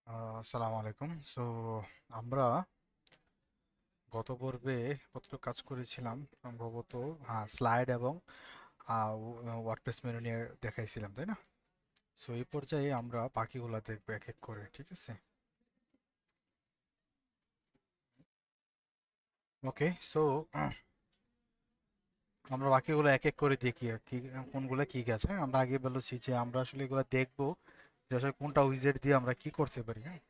আসসালামু আলাইকুম। আমরা গত পর্বে কতটুকু কাজ করেছিলাম সম্ভবত, হ্যাঁ, স্লাইড এবং ওয়ার্ডপ্রেস মেনু নিয়ে দেখাইছিলাম, তাই না? এই পর্যায়ে আমরা বাকিগুলা দেখবো এক এক করে, ঠিক আছে? ওকে। আমরা বাকিগুলো এক এক করে দেখি আর কি, কোনগুলো কি গেছে। আমরা আগে বলেছি যে আমরা আসলে এগুলো দেখবো যে আসলে কোনটা উইজেট দিয়ে আমরা কি করতে পারি, হ্যাঁ?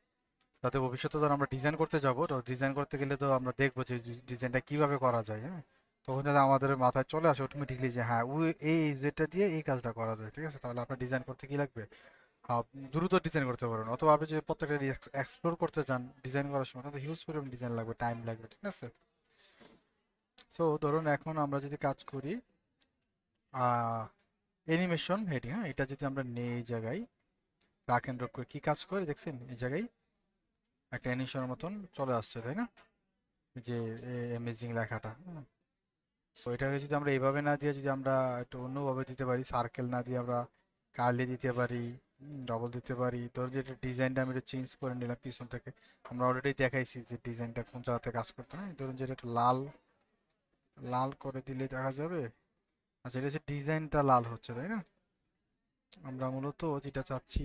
যাতে ভবিষ্যতে ধর আমরা ডিজাইন করতে যাবো, তো ডিজাইন করতে গেলে তো আমরা দেখবো যে ডিজাইনটা কিভাবে করা যায়, হ্যাঁ? তখন যদি আমাদের মাথায় চলে আসে অটোমেটিকলি যে হ্যাঁ ওই এই যেটা দিয়ে এই কাজটা করা যায়, ঠিক আছে, তাহলে আপনার ডিজাইন করতে কি লাগবে? হ্যাঁ, দ্রুত ডিজাইন করতে পারবেন। অথবা আপনি যদি প্রত্যেকটা এক্সপ্লোর করতে চান ডিজাইন করার সময়, তাহলে হিউজ পরিমাণ ডিজাইন লাগবে, টাইম লাগবে, ঠিক আছে? ধরুন এখন আমরা যদি কাজ করি অ্যানিমেশন হেডিং, হ্যাঁ, এটা যদি আমরা নেই এই জায়গায় ড্র্যাগ এন্ড ড্রপ করে কি কাজ করে দেখছেন, এই জায়গায় একটা অ্যানিমেশনের মতন চলে আসছে, তাই না? এই যে অ্যামেজিং লেখাটা, এটাকে যদি আমরা এইভাবে না দিয়ে যদি আমরা একটু অন্যভাবে দিতে পারি, সার্কেল না দিয়ে আমরা কার্লি দিতে পারি, ডবল দিতে পারি। ধরুন যে ডিজাইনটা আমি একটু চেঞ্জ করে নিলাম পিছন থেকে। আমরা অলরেডি দেখাইছি যে ডিজাইনটা কোন জায়গাতে কাজ করতে হয়। ধরুন যে এটা একটু লাল লাল করে দিলে দেখা যাবে। আচ্ছা, এটা হচ্ছে ডিজাইনটা লাল হচ্ছে, তাই না? আমরা মূলত যেটা চাচ্ছি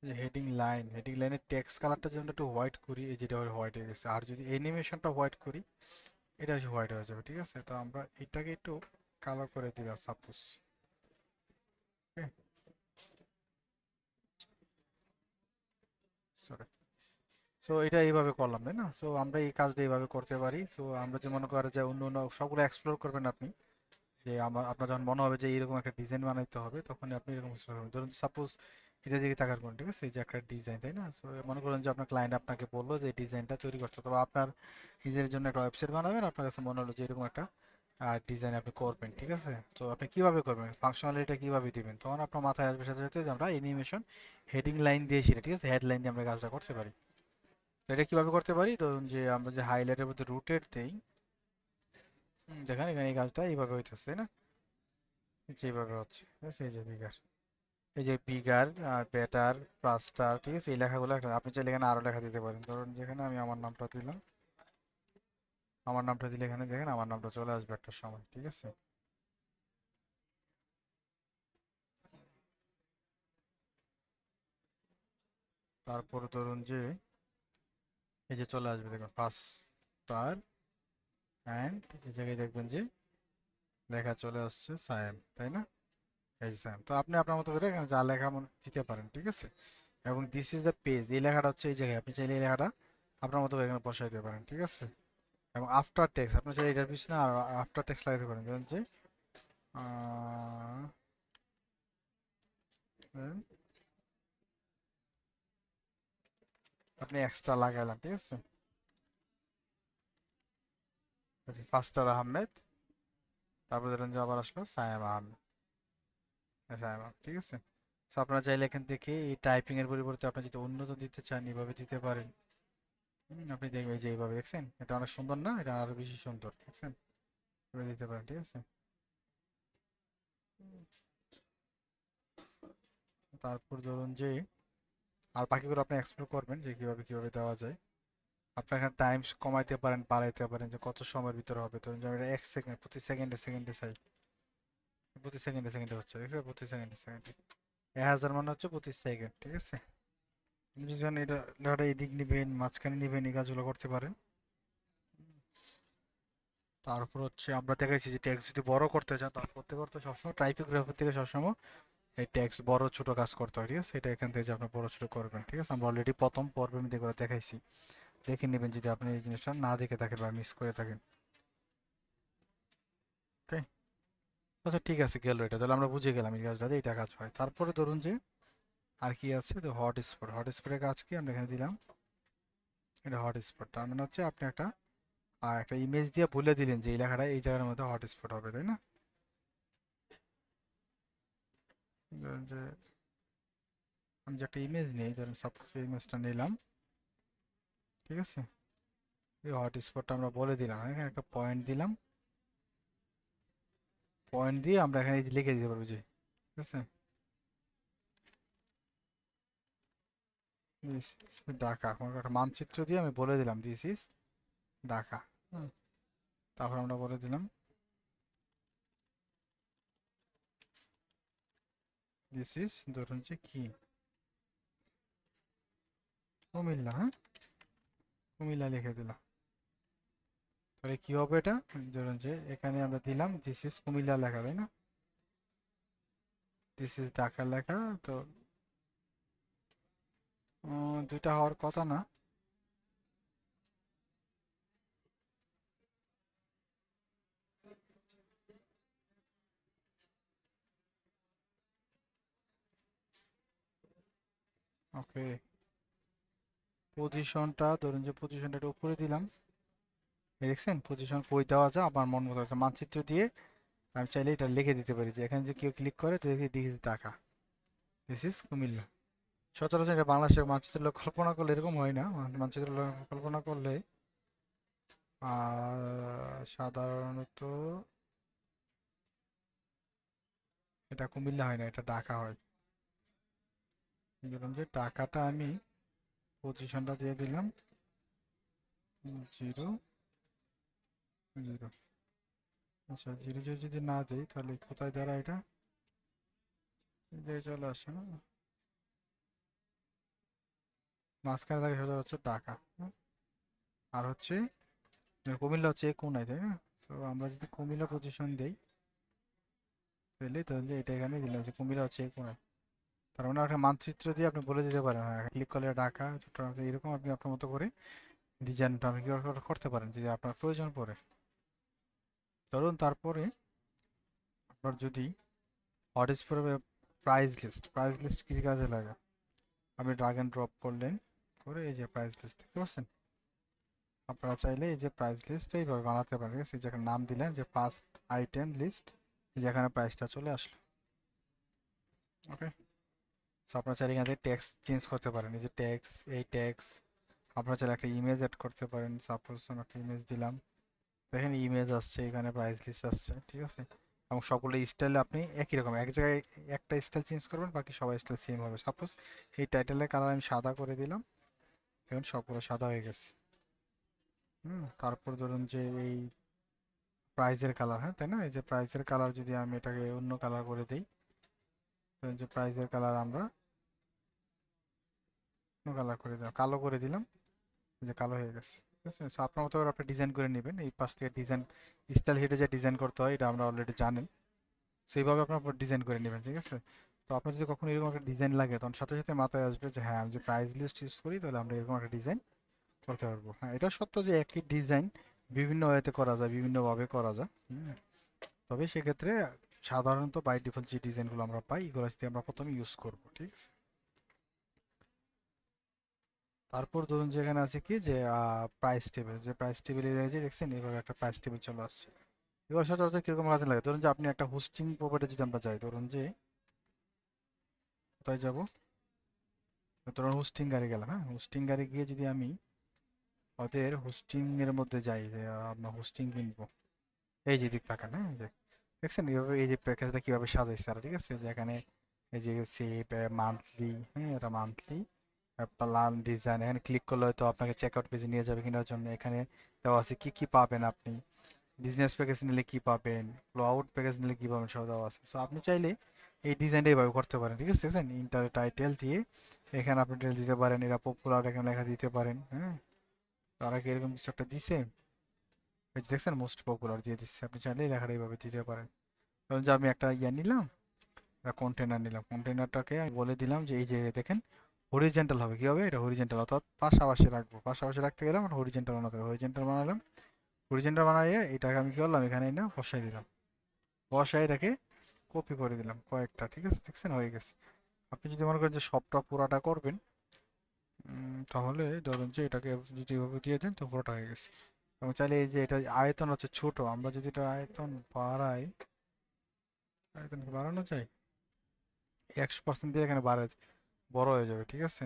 যে হেডিং লাইনের টেক্সট কালারটা যদি আমরা একটু হোয়াইট করি, এই যেটা হোয়াইট হয়ে গেছে। আর যদি অ্যানিমেশনটা হোয়াইট করি, এটা হচ্ছে হোয়াইট হয়ে যাবে, ঠিক আছে? তো আমরা এটাকে একটু কালো করে দিলাম সাপোজ। সরি। এটা এইভাবে করলাম, তাই না? আমরা এই কাজটা এইভাবে করতে পারি। আমরা যে মনে করেন যে অন্য অন্য সবগুলো এক্সপ্লোর করবেন আপনি, যে আপনার যখন মনে হবে যে এরকম একটা ডিজাইন বানাইতে হবে, তখন আপনি এরকম explore করবেন। ধরুন সাপোজ এটা দিকে তাকার করুন, ঠিক আছে? এই যে একটা ডিজাইন, তাই না? মনে করেন যে আপনার ক্লায়েন্ট আপনাকে বললো যে এই ডিজাইনটা তৈরি করতে হবে, আপনার নিজের জন্য একটা ওয়েবসাইট বানাবেন, আপনার কাছে মনে হলো যে এরকম একটা ডিজাইন আপনি করবেন, ঠিক আছে? আপনি কিভাবে করবেন, ফাংশনালিটা কিভাবে দিবেন, তখন আপনার মাথায় আসবে সাথে সাথে যে আমরা অ্যানিমেশন হেডিং লাইন দিয়ে সেটা, ঠিক আছে, হেডলাইন দিয়ে আমরা কাজটা করতে পারি। তো এটা কিভাবে করতে পারি, ধরুন যে আমরা যে হাইলাইটের মধ্যে রুটেট দেই, দেখেন এখানে এই কাজটা এইভাবে হইতেছে, তাই না? যেভাবে হচ্ছে, ঠিক আছে? এই যে বিগার, বেটার, প্লাস্টার, ঠিক আছে, এই লেখাগুলো আপনি চাইলে এখানে আরো লেখা দিতে পারেন। ধরুন যেখানে আমি আমার নামটা দিলাম, আমার নামটা দিলে এখানে দেখেন আমার নামটা চলে আসবে একটা সময়, ঠিক আছে? তারপর ধরুন যে এই যে চলে আসবে, দেখুন ফার্স্ট স্টার, অ্যান্ড এই জায়গায় দেখবেন যে লেখা চলে আসছে সায়েম, তাই না? এই সায়েম। তো আপনি আপনার মতো করে এখানে যা লেখা দিতে পারেন, ঠিক আছে? এবং দিস ইজ দ্য পেজ, এই লেখাটা হচ্ছে এই জায়গায়, আপনি চাইলে এই লেখাটা আপনার মতো করে এখানে বসাই দিতে পারেন, ঠিক আছে? এবং আফটার টেক্সট আপনি চাইলে এটার পিছনে আর আফটার টেক্সট লাগাতে পারেন, ধরুন যে আহ, ধরেন আপনি এক্সট্রা লাগাইলাম, ঠিক আছে? ফাস্টার আহমেদ, তারপর ধরেন যে আবার আসলো সায়েম আহমেদ, সায়েম আহমেদ, ঠিক আছে? আপনারা চাইলে এখান থেকে এই টাইপিং এর পরিবর্তে আপনি যদি উন্নত দিতে চান, এভাবে দিতে পারেন। আপনি দেখবেন যে এইভাবে, দেখছেন এটা অনেক সুন্দর না? এটা আরো বেশি সুন্দর, দেখছেন? এভাবে দিতে পারেন, ঠিক আছে? তারপর ধরুন যে আর বাকিগুলো আপনি এক্সপ্লোর করবেন যে কিভাবে কিভাবে দেওয়া যায়। আপনি এখানে টাইম কমাইতে পারেন, বাড়াইতে পারেন, যে কত সময়ের ভিতরে হবে। ধরুন যে আমি এটা 1 সেকেন্ড, প্রতি সেকেন্ডে সেকেন্ডে চাই, প্রতি সেকেন্ডে সেকেন্ডে হচ্ছে, দেখছেন? প্রতি সেকেন্ডে সেকেন্ডে 1000 মানে হচ্ছে প্রতি সেকেন্ড, ঠিক আছে? আপনি যদি চান এটা লেখাটা এদিক নিবেন, মাঝখানে নিবেন, এই কাজগুলো করতে পারেন। তারপর হচ্ছে আমরা দেখাইছি যে টেক্সট যদি বড় করতে চান, তাহলে করতে করতে সবসময় টাইপোগ্রাফি থেকে সবসময় এই টেক্সট বড় ছোট কাজ করতে হয়, ঠিক আছে? এটা এখান থেকে যে আপনি বড় ছোট করবেন, ঠিক আছে? আমরা অলরেডি প্রথম পর্বের মধ্যে করে দেখাইছি, দেখে নেবেন যদি আপনি এই জিনিসটা না দেখে থাকেন বা মিস করে থাকেন। ওকে। আচ্ছা, ঠিক আছে, গেল এটা, তাহলে আমরা বুঝে গেলাম এই কাজটাতে এটা কাজ হয়। তারপরে ধরুন যে আর কি আছে, তো হটস্পট, হটস্পটের কাজ কি আমরা এখানে দিলাম। এটা হটস্পট তার মানে হচ্ছে আপনি একটা ইমেজ দিয়ে বলে দিলেন যে এই লেখাটা এই জায়গার মধ্যে হটস্পট হবে, তাই না? ধরুন যে আমি যে একটা ইমেজ নিই, ধরুন সাপোজ এই ইমেজটা নিলাম, ঠিক আছে? এই হটস্পটটা আমরা বলে দিলাম, এখানে একটা পয়েন্ট দিলাম, পয়েন্ট দিয়ে আমরা এখানে এই যে লিখে দিতে পারবো যে, ঠিক আছে? দিস ইজ ঢাকা, কোনো একটা মানচিত্র দিয়ে আমি বলে দিলাম দিস ইজ ঢাকা। তারপর আমরা বলে দিলাম দিস ইজ, ধরুন যে কি, কুমিল্লা। হ্যাঁ, কুমিল্লা লিখে দিলাম। তাহলে কি হবে এটা, ধরুন যে এখানে আমরা দিলাম দিস ইজ কুমিল্লা লেখা, তাই না? দিস ইজ ঢাকা লেখা। তো দুইটা হওয়ার কথা না। ওকে, পজিশনটা ধরুন যে পজিশনটা একটু উপরে দিলাম। এই দেখছেন পজিশন কই দেওয়া যায় আমার মন মতো একটা মানচিত্র দিয়ে আমি চাইলে এটা লিখে দিতে পারি যে এখানে যে কেউ ক্লিক করে তো দেখি this is Dhaka, this is Comilla. সচরাচর এটা বাংলাদেশের মানচিত্র কল্পনা করলে এরকম হয় না। মানচিত্র কল্পনা করলে সাধারণত এটা কুমিল্লা হয় না, এটা ঢাকা হয়। ধরুন যে ঢাকাটা আমি পজিশনটা দিয়ে দিলাম 0 0। আচ্ছা 0 0 যদি না দিই তাহলে কোথায় দাঁড়ায় এটা, চলে আসে না, মাঝখানে থাকে সচরাচর ঢাকা। আর হচ্ছে কুমিল্লা হচ্ছে এই কোনায়, তাই না? তো আমরা যদি কুমিল্লা পজিশন দেই তাহলে ধরুন যে এটা এখানে দিলাম যে কুমিল্লা হচ্ছে এই কোনায়। তার মানে একটা মানচিত্র দিয়ে আপনি বলে দিতে পারেন হ্যাঁ ক্লিক করলে ঢাকা চট্টগ্রাম, এরকম আপনি আপনার মতো করে ডিজাইনটা আপনি করতে পারেন যদি আপনার প্রয়োজন পড়ে। ধরুন তারপরে আপনার যদি what is for price list, price list কি কাজে লাগে, আপনি ড্রাগ অ্যান্ড ড্রপ করলেন করে এই যে প্রাইস লিস্ট দেখতে পাচ্ছেন। আপনারা চাইলে এই যে প্রাইস লিস্ট এইভাবে বানাতে পারেন, ঠিক আছে? এই যে নাম দিলেন যে ফার্স্ট আইটেম লিস্ট, যেখানে প্রাইসটা চলে আসলো। ওকে, সো আপনারা চাইলে এখান থেকে ট্যাক্স চেঞ্জ করতে পারেন, এই যে ট্যাক্স, এই ট্যাক্স। আপনারা চাইলে একটা ইমেজ অ্যাড করতে পারেন, সাপোজ আমি একটা ইমেজ দিলাম, দেখেন ইমেজ আসছে, এখানে প্রাইস লিস্ট আসছে, ঠিক আছে? এবং সবগুলো স্টাইলে আপনি একই রকম, এক জায়গায় একটা স্টাইল চেঞ্জ করবেন, বাকি সবাই স্টাইল সেম হবে। সাপোজ এই টাইটেলের কালার আমি সাদা করে দিলাম, দেখুন সবগুলো সাদা হয়ে গেছে। তারপর ধরুন যে এই প্রাইজের কালার, হ্যাঁ তাই না, এই যে প্রাইজের কালার যদি আমি এটাকে অন্য কালার করে দিই, ধরুন যে প্রাইজের কালার আমরা অন্য কালার করে দিলাম, কালো করে দিলাম, এই যে কালো হয়ে গেছে, ঠিক আছে? সো আপনার মতো করে আপনি ডিজাইন করে নেবেন, এই পাশ থেকে ডিজাইন স্টাইল হেঁটে যে ডিজাইন করতে হয় এটা আমরা অলরেডি জানেন। সেইভাবে আপনার ডিজাইন করে নেবেন, ঠিক আছে? তো আপনার যদি কখনো এরকম একটা ডিজাইন লাগে তখন সাথে সাথে মাথায় আসবে যে হ্যাঁ আমি যে প্রাইস লিস্ট ইউজ করি তাহলে আমরা এরকম একটা ডিজাইন করতে পারবো। হ্যাঁ এটা সত্য যে একই ডিজাইন বিভিন্ন ওয়েতে করা যায়, বিভিন্নভাবে করা যায়। তবে সেক্ষেত্রে সাধারণত বাই ডিফল্ট যে ডিজাইনগুলো আমরা পাই এগুলো দিয়ে আমরা প্রথমে ইউজ করব, ঠিক আছে? তারপর ধরুন যে এখানে আছে কি যে প্রাইস টেবিল, যে প্রাইস টেবিলে যে দেখছেন এইভাবে একটা প্রাইস টেবিল চলে আসছে। এবার সচরাচর কিরকম কাজে লাগে, ধরুন যে আপনি একটা হোস্টিং প্রোভাইডার যদি আমরা যাই, ধরুন যে কোথায় যাব, ধরুন হোস্টিং গাড়ি গেলাম, হ্যাঁ হোস্টিং গাড়ি গিয়ে যদি আমি ওদের হোস্টিং এর মধ্যে যাই যে আমরা হোস্টিং কিনবো, এই যে দিক তাকান, হ্যাঁ এই যে দেখছেন এইভাবে এই যে প্যাকেজটা কিভাবে সাজাইছে আর, ঠিক আছে? যে এখানে এই যে সেভ মান্থলি, হ্যাঁ এটা মান্থলি প্ল্যান ডিজাইন, এখানে ক্লিক করলে হয়তো আপনাকে চেক আউট পেজে নিয়ে যাবে কেনার জন্য। এখানে দেওয়া আছে কি কি পাবেন আপনি, বিজনেস প্যাকেজ নিলে কি পাবেন, ক্লাউড প্যাকেজ নিলে কি পাবেন, সব দেওয়া আছে। সো আপনি চাইলে এই ডিজাইনটা এইভাবে করতে পারেন, ঠিক আছে? দেখছেন ইন্টার টাইটেল দিয়ে এখানে আপনি ডিটেল দিতে পারেন, এরা পপুলার এখানে লেখা দিতে পারেন। হ্যাঁ, তারা কি এরকম কিছু একটা দিছে, এই যে দেখছেন মোস্ট পপুলার দিয়ে দিচ্ছে, আপনি চাইলে এই লেখাটা এইভাবে দিতে পারেন। ধরুন যে আমি একটা ইয়ে নিলাম, একটা কন্টেনার নিলাম, কন্টেনারটাকে আমি বলে দিলাম যে এই যে দেখেন হরিজেন্টাল হবে, কি হবে এটা হরিজেন্টাল, অর্থাৎ পাশাপাশি রাখবো, পাশাপাশি রাখতে গেলাম হরিজেন্টাল বানাতে হবে, হরিজেন্টাল বানালাম। হরিজেন্টাল বানাইয়ে এটাকে আমি কি করলাম এখানে না বসাই দিলাম, বসাই এটাকে কপি করে দিলাম কয়েকটা, ঠিক আছে? দেখছেন হয়ে গেছে। আপনি যদি মনে করেন যে সবটা পুরাটা করবেন, তাহলে ধরুন যে এটাকে যদি এভাবে দিয়ে দেন তো পুরোটা হয়ে গেছে। এবং চাইলে এই যে এটা আয়তন হচ্ছে ছোট, আমরা যদি এটা আয়তন বাড়াই, আয়তন কি বাড়ানো যায়, 100% দিয়ে এখানে বাড়ে বড় হয়ে যাবে, ঠিক আছে?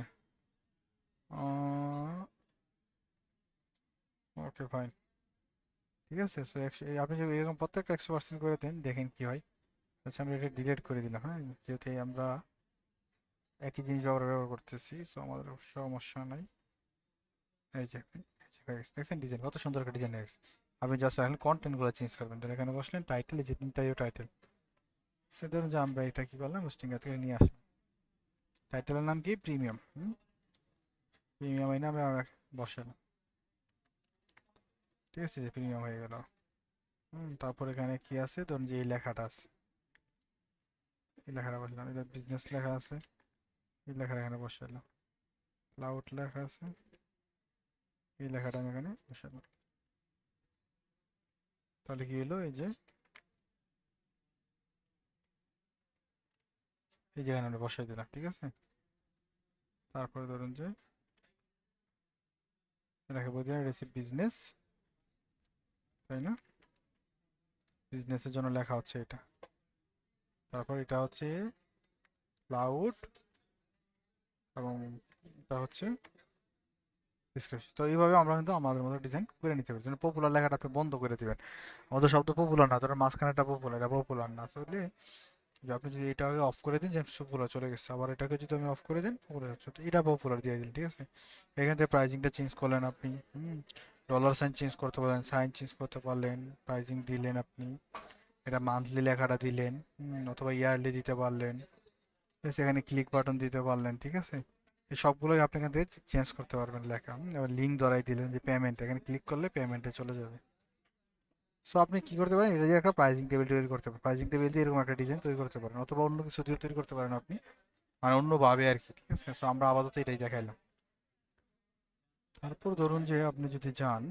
ওকে ফাইন, ঠিক আছে। সো আপনি যদি এরকম প্রত্যেকটা 100% করে দেন দেখেন কি হয়। আচ্ছা আমরা এটা ডিলিট করে দিলাম, হ্যাঁ যেহেতু আমরা একই জিনিস ব্যবহার করতেছি, সো আমাদের সমস্যা নাই। এই যে হয়ে গেছে, দেখছেন ডিজাইন কত সুন্দর একটা ডিজাইন হয়ে গেছে। আপনি জাস্ট এখন কন্টেন্টগুলো চেঞ্জ করবেন, তাহলে এখানে বসলেন টাইটেল, এই যে তিনটাই টাইটেল। সে ধরুন যে আমরা এটা কি করলাম, হোস্টিং থেকে নিয়ে আসলাম, টাইটেলের নাম কি প্রিমিয়াম, প্রিমিয়াম এই নামে আমরা বসালাম, ঠিক আছে, যে প্রিমিয়াম হয়ে গেল। তারপর এখানে কি আছে, ধরুন যে এই লেখাটা আছে, এই লেখাটা বসলাম, এটা বিজনেস লেখা আছে, এই লেখাটা এখানে বসালাম, ক্লাউড লেখা আছে, এই লেখাটা আমি এখানে বসালাম। তাহলে কি হলো, এই যে এই যে এখানে আমরা বসাই দিলাম, ঠিক আছে। তারপরে ধরুন যে এটাকে বলে দিলাম রেসিপি বিজনেস, তাই না, বিজনেসের জন্য লেখা হচ্ছে এটা। তারপর এটা হচ্ছে ক্লাউড, এবং এটা হচ্ছে ডিসক্রিপশন। তো এইভাবে আমরা কিন্তু আমাদের মতো ডিজাইন করে নিতে পারি। যেন পপুলার লেখাটা আপনি বন্ধ করে দিবেন, আমাদের শব্দ পপুলার না, ধরুন মাঝখানেটা পপুলার, এটা পপুলার না, আসলে যে আপনি যদি এটাকে অফ করে দিন, যে পপুলার চলে গেছে, আবার এটাকে যদি আমি অফ করে দিন পপুলার হচ্ছে, তো এটা পপুলার দিয়ে দিন, ঠিক আছে। এখান থেকে প্রাইজিংটা চেঞ্জ করলেন আপনি, ডলার সাইন চেঞ্জ করতে পারলেন, সাইন চেঞ্জ করতে পারলেন, প্রাইজিং দিলেন আপনি, এটা মান্থলি লেখাটা দিলেন, অথবা ইয়ারলি দিতে পারলেন, সেখানে ক্লিক বাটন দিতে পারলেন, ঠিক আছে। এই সবগুলোই আপনি এখান থেকে চেঞ্জ করতে পারবেন লেখা। এবার লিঙ্ক ধরাই দিলেন যে পেমেন্ট, এখানে ক্লিক করলে পেমেন্টে চলে যাবে। সো আপনি কি করতে পারেন, এটা দিয়ে একটা প্রাইজিং টেবিল তৈরি করতে পারেন, প্রাইজিং টেবিল দিয়ে এরকম একটা ডিজাইন তৈরি করতে পারেন, অথবা অন্য কিছু দিয়ে তৈরি করতে পারেন আপনি, মানে অন্যভাবে আর কি, ঠিক আছে। সো আমরা আপাতত এটাই দেখাইলাম। তারপর ধরুন যে আপনি যদি যান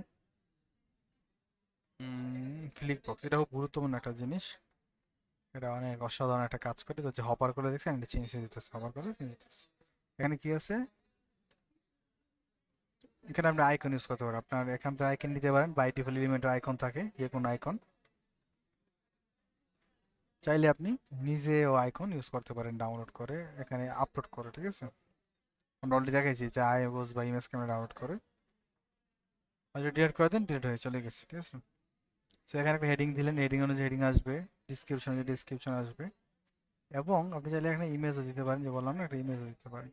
ফ্লিক বক্স, এটা খুব গুরুত্বপূর্ণ একটা জিনিস, এটা অনেক অসাধারণ একটা কাজ করে। তো যে হপার করে দেখছেন, এটা চেঞ্জ হয়ে যেতেছে, হপার করে চেঞ্জ হতেছে। এখানে কি আছে, এখানে আপনি আইকন ইউজ করতে পারেন, আপনার এখান থেকে আইকন নিতে পারেন, বাই ডিফল্ট এলিমেন্টের আইকন থাকে, যে কোনো আইকন চাইলে আপনি নিজেও আইকন ইউজ করতে পারেন ডাউনলোড করে, এখানে আপলোড করে, ঠিক আছে। আমরা অলরেডি দেখাইছি যে আইওস বা ইমেজ ক্যামেরা ডাউনলোড করে, আর যদি ডিলিট করে দেন ডিলিট হয়ে চলে গেছে, ঠিক আছে। সো এখানে একটা হেডিং দিলেন, হেডিং অনুযায়ী হেডিং আসবে, ডিসক্রিপশন অনুযায়ী ডিসক্রিপশন আসবে, এবং আপনি চাইলে এখানে ইমেজও দিতে পারেন, যে বললাম না একটা ইমেজও দিতে পারেন।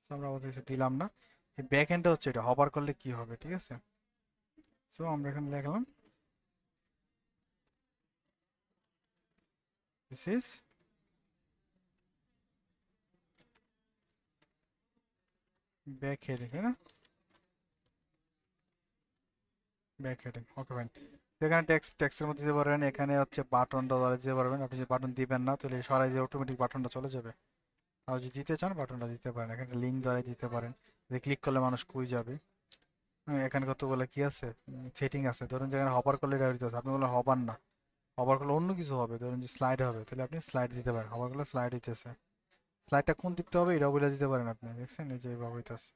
সো আমরা অবশ্যই কিছু দিলাম না। এই ব্যাক এন্ডটা হচ্ছে এটা, হবার করলে কি হবে, ঠিক আছে। সো আমরা এখানে লিখলাম দিস ইজ ব্যাক হেডিং, তাই না, ব্যাক হেডিং, ওকে ফাইন। এখানে টেক্সটের মধ্যে দিতে পারবেন, এখানে হচ্ছে বাটনটা ধরে দিতে পারবেন, আপনি যদি বাটন দিবেন না তাহলে সরাই দিয়ে অটোমেটিক বাটনটা চলে যাবে। আর যদি দিতে চান বাটনটা দিতে পারেন, এখানে লিঙ্ক ধরে দিতে পারেন, যে ক্লিক করলে মানুষ কই যাবে। এখানে কতগুলো কি আছে, সেটিং আছে, ধরুন যেখানে হবার করলে এটা হইতেছে, আপনি বললেন হবার না, হবার করলে অন্য কিছু হবে, ধরুন যে স্লাইড হবে, তাহলে আপনি স্লাইড দিতে পারেন, হবার করলে স্লাইড হইতেছে, স্লাইডটা কোন দিকতে হবে এটাও বলে দিতে পারেন আপনি, দেখছেন এই যে এইভাবে হইতেছে।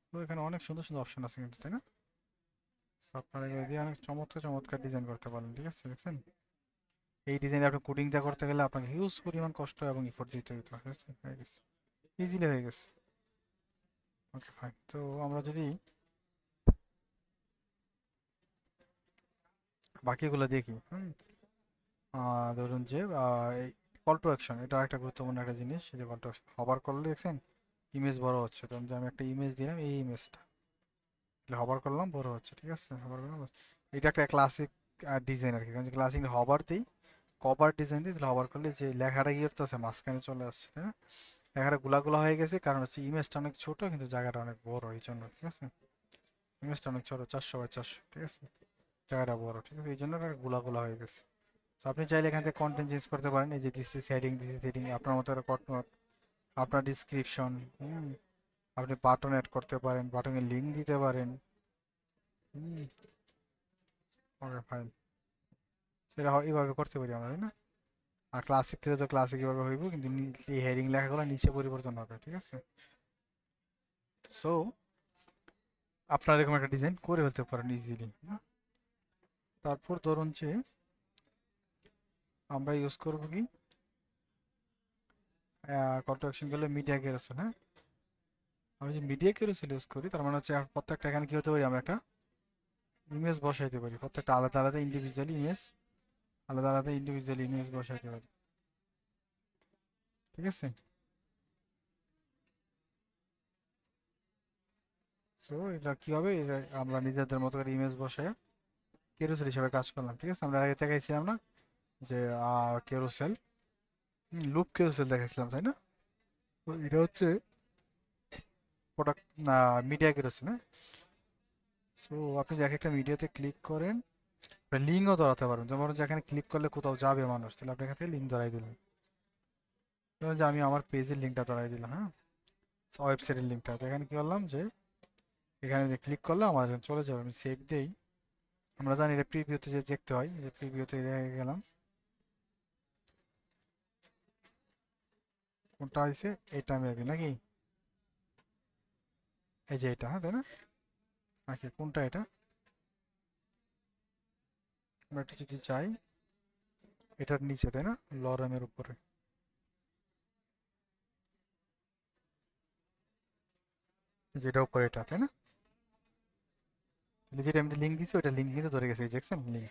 তো এখানে অনেক সুন্দর সুন্দর অপশন আছে কিন্তু, তাই না। So আপনারা এগুলো দিয়ে অনেক চমৎকার চমৎকার ডিজাইন করতে পারেন, ঠিক আছে, দেখছেন। এই ডিজাইন আপনি কোডিংটা করতে গেলে আপনাকে হিউজ পরিমাণ কষ্ট এবং ইফোর্ট দিতে হতো, ঠিক আছে, হয়ে গেছে, ইজিলি হয়ে গেছে। ওকে ফাইন, তো আমরা যদি বাকিগুলো দেখি, ধরুন যে এই কল টু অ্যাকশন, এটা একটা গুরুত্বপূর্ণ একটা জিনিস, এই যে কল টু অ্যাকশন হবার করলে দেখছেন ইমেজ বড় হচ্ছে, ধরুন যে আমি একটা ইমেজ দিলাম, এই ইমেজটা হবার করলাম বড় হচ্ছে, ঠিক আছে, হবার করলাম এটা একটা ক্লাসিক ডিজাইন আর কি, কারণ ক্লাসিক হবার দিই, কভার ডিজাইন দিই, তাহলে হবার করলে যে লেখাটা কি করতেছে মাঝখানে চলে আসছে, তাই না, লেখাটা গুলা হয়ে গেছে, কারণ হচ্ছে ইমেজটা অনেক ছোট কিন্তু জায়গাটা অনেক বড়, এই জন্য, ঠিক আছে, ইমেজটা অনেক ছোট 400 বাই 400, ঠিক আছে, জায়গাটা বড়, ঠিক আছে, এই জন্য এটা গুলা হয়ে গেছে। তো আপনি চাইলে এখান থেকে কন্টেন্ট চেঞ্জ করতে পারেন, এই যে this is heading, this is heading, আপনার মতো আপনার ডিসক্রিপশন, আপনি বাটন অ্যাড করতে পারেন, বাটনের লিঙ্ক দিতে পারেন, হুম, ওকে ফাইন, সেটা এইভাবে করতে পারি আমরা, তাই না। আর ক্লাসিক থেকে তো ক্লাসিক এভাবে হইব, কিন্তু এই হেডিং লেখাগুলো নিচে পরিবর্তন হবে, ঠিক আছে। সো আপনারা এরকম একটা ডিজাইন করে ফেলতে পারেন ইজিলি। তারপর ধরুন যে আমরা ইউজ করব কি, কল টু অ্যাকশন গেলে মিডিয়া কেরোসিন, হ্যাঁ, আমি যে মিডিয়া কেরোসিন ইউজ করি, তার মানে হচ্ছে প্রত্যেকটা এখানে কি হতে পারি, আমরা একটা ইমেজ বসাইতে পারি, প্রত্যেকটা আলাদা আলাদা ইন্ডিভিজুয়ালি ইমেজ, আলাদা আলাদা ইন্ডিভিজুয়াল ইমেজ বসাইতে পারি, ঠিক আছে। সো এটা কি হবে, এটা আমরা নিজেদের মতো করে ইমেজ বসে কেরোসেল হিসেবে কাজ করলাম। ঠিক আছে, আমরা আগে দেখাইছিলাম না যে কেরোসেল, লুপ কেরোসেল দেখাইছিলাম তাই না? তো এটা হচ্ছে প্রোডাক্ট না, মিডিয়া কেরোসেল, হ্যাঁ। সো আপনি যে এক একটা মিডিয়াতে ক্লিক করেন, লিঙ্কও ধরাতে পারেন, যেমন যে এখানে ক্লিক করলে কোথাও যাবে মানুষ, তাহলে আপনি এখান থেকে লিঙ্ক ধরাই দিলেন। ধরুন যে আমি আমার পেজের লিঙ্কটা ধরাই দিলাম, হ্যাঁ, ওয়েবসাইটের লিঙ্কটা। তো এখানে কি করলাম যে এখানে যে ক্লিক করলে আমার এখানে চলে যাবে, আমি সেভ দেই। আমরা জানি এটা প্রিভিউতে যে দেখতে হয়, যে প্রিভিউতে গেলাম, কোনটা হয়েছে এটা মেবি নাকি, এই যে এটা, হ্যাঁ তাই না, নাকি কোনটা এটা, আমরা এটা যদি চাই এটার নিচে তাই না, লরেমের উপরে, যেটা উপরে এটা তাই না, তাহলে যেটা আমি লিঙ্ক দিচ্ছি ওইটা লিঙ্ক কিন্তু ধরে গেছে, এই দেখছেন লিঙ্ক,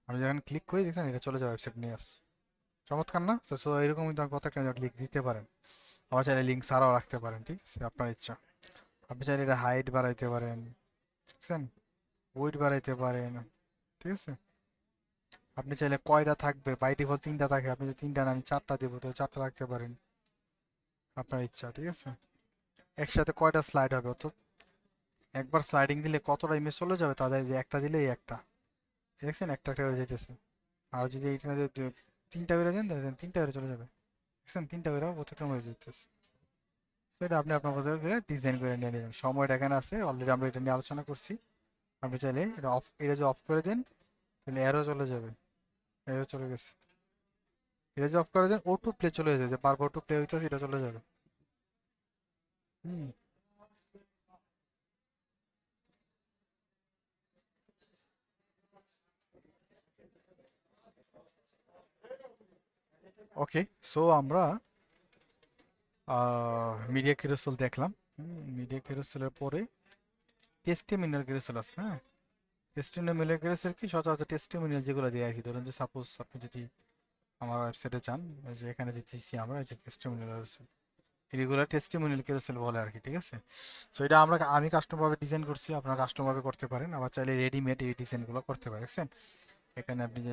আমি যখন ক্লিক করি দেখছেন এটা চলে যাবে ওয়েবসাইট নিয়ে আস। চমৎকার না? তো সো এরকম কিন্তু আপনি প্রত্যেকটা লিঙ্ক দিতে পারেন, আবার চাইলে লিঙ্ক ছাড়াও রাখতে পারেন, ঠিক আছে, আপনার ইচ্ছা। আপনি চাইলে এটা হাইট বাড়াইতে পারেন, বুঝছেন, ওয়েট বাড়াইতে পারেন, ঠিক আছে। আপনি চাইলে কয়টা থাকবে, বাই ডিফল্ট তিনটা থাকে, আপনি যদি তিনটা না আমি চারটা দেবো তো চারটা রাখতে পারেন, আপনার ইচ্ছা, ঠিক আছে। একসাথে কয়টা স্লাইড হবে, অত একবার স্লাইডিং দিলে কতটা ইমেজ চলে যাবে, তাদের যে একটা দিলেই একটা, দেখছেন একটা একটা করে যেতেছে। আর যদি এইটা যদি তিনটা বেড়ে দেন তাহলে তিনটা বেড়ে চলে যাবে, দেখছেন তিনটা বেড়ে প্রত্যেকটা হয়ে যেতেছে। সেটা আপনি আপনার মতো করে ডিজাইন করে নিয়ে নেবেন, সময়টা এখানে আছে অলরেডি, আমরা এটা নিয়ে আলোচনা করছি। আপনি চাইলে এটা অফ, এটা যদি অফ করে দেন তাহলে এরও চলে যাবে, এরও চলে গেছে। এটা যদি অফ করে দেন অটো প্লে চলে যাবে, যে বারবার অটো প্লে হইতেছে এটা চলে যাবে। হুম। ওকে, সো আমরা মিডিয়া কেরোসেল দেখলাম। মিডিয়া কেরোসেলের পরে টেস্টিমোনিয়াল কেরোসেল আছে, হ্যাঁ। টেস্টিমোনিয়াল কেরোসেল কি, সচরাচর টেস্টিমোনিয়াল যেগুলো দিয়ে আর কি, ধরুন যে সাপোজ আপনি যদি আমার ওয়েবসাইটে যান, এই যে এখানে যে দিচ্ছি আমরা, এই যে টেস্টিমোনিয়াল কেরোসেল, এগুলো টেস্টিমোনিয়াল কেরোসেল বলে আর কি, ঠিক আছে। সো এটা আমি কাস্টম ভাবে ডিজাইন করছি, আপনারা কাস্টম ভাবে করতে পারেন, আবার চাইলে রেডিমেড এই ডিজাইনগুলো করতে পারেন, দেখছেন এখানে আপনি যে